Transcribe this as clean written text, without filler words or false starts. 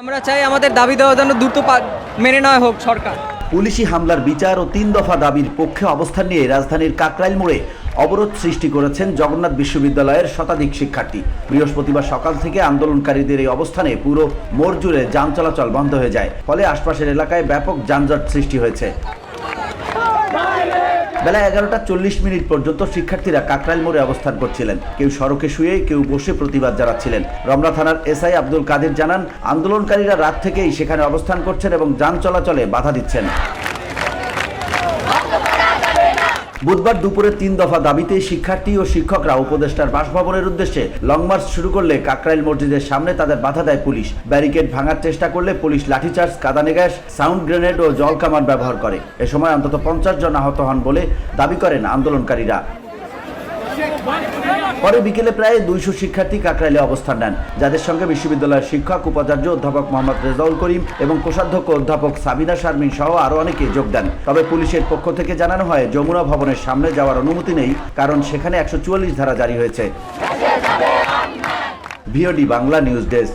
আমরা চাই আমাদের দাবি দেওয়া যেন দ্রুত মেনে নেওয়া হোক সরকার। পুলিশি হামলার বিচার ও 3 দফা দাবির পক্ষে অবস্থান নিয়ে রাজধানীর কাকরাইল মোড়ে অবরোধ সৃষ্টি করেছেন জগন্নাথ বিশ্ববিদ্যালয়ের শতাধিক শিক্ষার্থী। বৃহস্পতিবার সকাল থেকে আন্দোলনকারীদের এই অবস্থানে পুরো মোড় জুড়ে যান চলাচল বন্ধ হয়ে যায়, ফলে আশপাশের এলাকায় ব্যাপক যানজট সৃষ্টি হয়েছে। বেলা 11:40 পর্যন্ত শিক্ষার্থীরা কাকরাইল মোড়ে অবস্থান করছিলেন। কেউ সড়কে শুয়ে, কেউ বসে প্রতিবাদ জানাচ্ছিলেন। রমনা থানার এসআই আব্দুল কাদের জানান, আন্দোলনকারীরা রাত থেকেই সেখানে অবস্থান করছেন এবং যান চলাচলে বাধা দিচ্ছেন। বুধবার দুপুরে 3 দফা দাবিতে শিক্ষার্থী ও শিক্ষকরা উপদেষ্টার বাসভবনের উদ্দেশ্যে লং মার্চ শুরু করলে কাকরাইল মসজিদের সামনে তাদের বাধা দেয় পুলিশ। ব্যারিকেড ভাঙার চেষ্টা করলে পুলিশ লাঠিচার্জ, কাঁদানে গ্যাস, সাউন্ড গ্রেনেড ও জল কামান ব্যবহার করে। এ সময় অন্তত 50 জন আহত হন বলে দাবি করেন আন্দোলনকারীরা। পরে বিকেলে প্রায় 200 শিক্ষার্থী কাকরাইলে অবস্থান নেন, যাদের সঙ্গে বিশ্ববিদ্যালয়ের শিক্ষক, উপাচার্য অধ্যাপক মোহাম্মদ রেজাউল করিম এবং কোষাধ্যক্ষ অধ্যাপক সাবিনা শারমিন সহ আরও অনেকে যোগ দেন। তবে পুলিশের পক্ষ থেকে জানানো হয়, যমুনা ভবনের সামনে যাওয়ার অনুমতি নেই, কারণ সেখানে 144 ধারা জারি হয়েছে। VOD Bangla news desk.